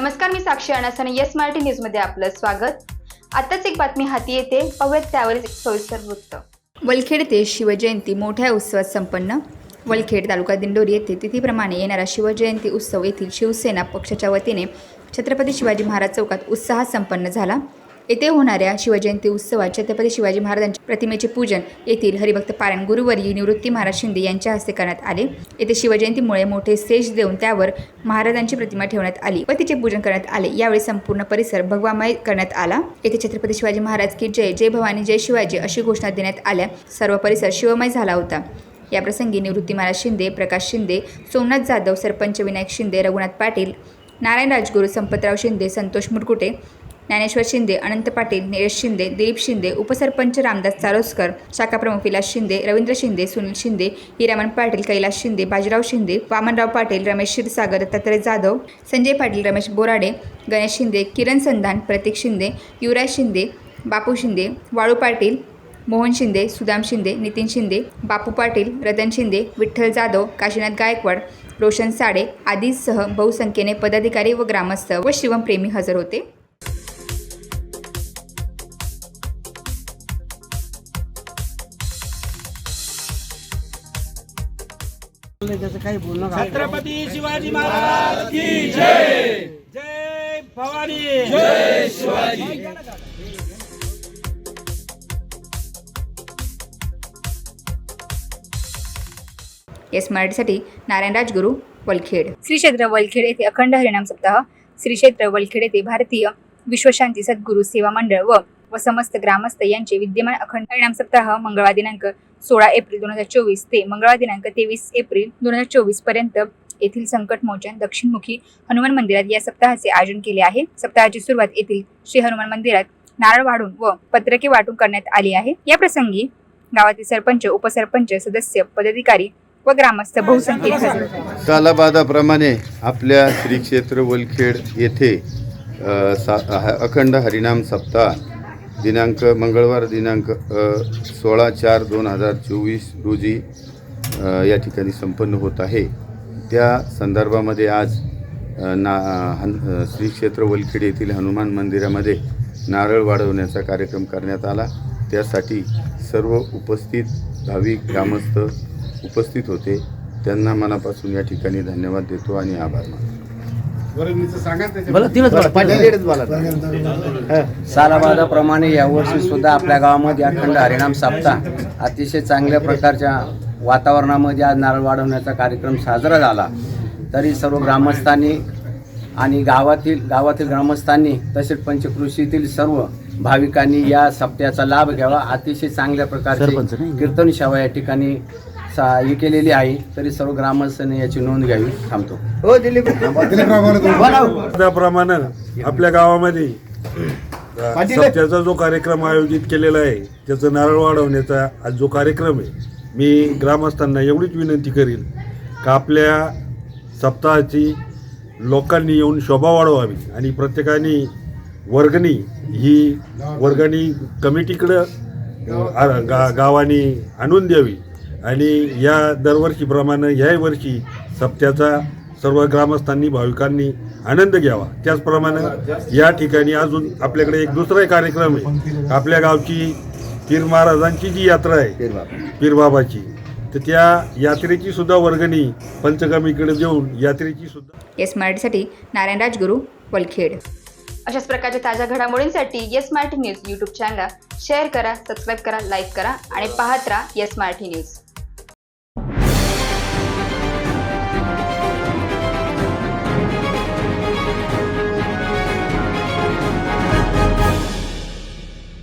नमस्कार, मी साक्षी अणस आणि येस मराठी न्यूजमध्ये आपलं स्वागत। आताच एक बातमी हाती येते, पाहूयात त्यावरच एक सविस्तर वृत्त। वलखेड येथे शिवजयंती मोठ्या उत्सवात संपन्न। वलखेड तालुका दिंडोरी येथे तिथीप्रमाणे येणारा शिवजयंती उत्सव येथील शिवसेना पक्षाच्या वतीने छत्रपती शिवाजी महाराज चौकात उत्साहात संपन्न झाला। येथे होणाऱ्या शिवजयंती उत्सवात छत्रपती शिवाजी महाराजांच्या प्रतिमेचे पूजन येथील हरिभक्त पारायण गुरुवर्य निवृत्ती महाराज शिंदे यांच्या हस्ते करण्यात आले। येथे शिवजयंतीमुळे मोठे स्टेज देऊन त्यावर महाराजांची प्रतिमा ठेवण्यात आली व तिचे पूजन करण्यात आले। यावेळी संपूर्ण परिसर भगवामय करण्यात आला। येथे छत्रपती शिवाजी महाराज की जय, जय भवानी, जय शिवाजी अशी घोषणा देण्यात आल्या। सर्व परिसर शिवमय झाला होता। या प्रसंगी निवृत्ती महाराज शिंदे, प्रकाश शिंदे, सोमनाथ जाधव, सरपंच विनायक शिंदे, रघुनाथ पाटील, नारायण राजगुरू, संपतराव शिंदे, संतोष मुरकुटे, ज्ञानेश्वर शिंदे, अनंत पाटील, निलेश शिंदे, दिलीप शिंदे, उपसरपंच रामदास चारोस्कर, शाखा प्रमुख विलास शिंदे, रवींद्र शिंदे, सुनील शिंदे, हिरामन पाटील, कैलास शिंदे, बाजीराव शिंदे, वामनराव पाटील, रमेश क्षीरसागर, दत्तात्रय जाधव, संजय पाटील, रमेश बोराडे, गणेश शिंदे, किरण संधान, प्रतीक शिंदे, युवराज शिंदे, बापू शिंदे, वाळू पाटील, मोहन शिंदे, सुदाम शिंदे, नितीन शिंदे, बापू पाटील, रतन शिंदे, विठ्ठल जाधव, काशीनाथ गायकवाड, रोशन साडे आदींसह बहुसंख्येने पदाधिकारी व ग्रामस्थ व शिवप्रेमी हजर होते। छत्रपती शिवाजी महाराज की जय, जय भवानी, जय शिवाजी। येस मराठीसाठी नारायण राजगुरू, वलखेड। श्री क्षेत्र वलखेड येथे अखंड हरिनाम सप्ताह। श्री क्षेत्र वलखेड येथे भारतीय विश्वशांती सद्गुरू सेवा मंडळ व समस्त ग्रामस्थ यांचे विद्यमान अखंड हरिनाम सप्ताह मंगळवार दिनांक 16 एप्रिल 2024 ते मंगळवार दिनांक 23 एप्रिल 2024 पर्यंत येथील संकटमोचन दक्षिणमुखी हनुमान मंदिरात या सप्ताहाचे आयोजन केले आहे। सप्ताहाची सुरुवात येथील श्री हनुमान मंदिरात नारळ वाढून व पत्रके वाटून करण्यात आली आहे। या प्रसंगी गावातील सरपंच, उपसरपंच, सदस्य, पदाधिकारी व ग्रामस्थ बहुसंख्येने हजर होते। कालाबादाप्रमाणे आपल्या श्री क्षेत्र वलखेड येथे अखंड हरिनाम सप्ताह दिनांक मंगळवार दिनांक 16/4/2024 रोजी या ठिकाणी संपन्न होत आहे। त्या संदर्भामध्ये आज श्री क्षेत्र वलखेड येथील हनुमान मंदिरामध्ये नारळ वाढवण्याचा कार्यक्रम करण्यात आला। त्यासाठी सर्व उपस्थित भाविक ग्रामस्थ उपस्थित होते। त्यांना मनापासून या ठिकाणी धन्यवाद देतो आणि आभार मानतो। सालाबादाप्रमाणे यावर्षी सुद्धा आपल्या गावामध्ये अखंड हरिनाम सप्ताह अतिशय चांगल्या प्रकारच्या वातावरणामध्ये आज नारळ वाढवण्याचा कार्यक्रम साजरा झाला। तरी सर्व ग्रामस्थांनी आणि गावातील ग्रामस्थांनी तसेच पंचकृषीतील सर्व भाविकांनी या सप्त्याचा लाभ घ्यावा। अतिशय चांगल्या प्रकारची कीर्तन सेवा या ठिकाणी ही केलेली आहे। तरी सर्व ग्रामस्थांनी याची नोंद घ्यावी। थांबतो। त्याप्रमाणे आपल्या गावामध्ये सप्त्याचा जो कार्यक्रम आयोजित केलेला आहे, त्याचं नारळ वाढवण्याचा आज जो कार्यक्रम आहे, मी ग्रामस्थांना एवढीच विनंती करील का आपल्या सप्ताहाची लोकांनी येऊन शोभा वाढवावी आणि प्रत्येकाने वर्गणी कमिटीकडं गावाने आणून द्यावी आणि या दरवर्षीप्रमाणे याही वर्षी सप्त्याचा सर्व ग्रामस्थांनी भाविकांनी आनंद घ्यावा। त्याचप्रमाणे या ठिकाणी अजून आपल्याकडे एक दुसरा कार्यक्रम आहे। आपल्या गावची पीर महाराजांची जी यात्रा आहे, पीरबाबाची, तर त्या यात्रेची सुद्धा वर्गणी पंचगामीकडे देऊन यात्रेची सुद्धा। येस मराठीसाठी नारायण राजगुरू, वलखेड। अशाच प्रकारच्या ताज्या घडामोडींसाठी येस मराठी न्यूज यूट्यूब चॅनलला शेअर करा, सबस्क्राईब करा, लाईक करा आणि पाहत राहा येस मराठी न्यूज।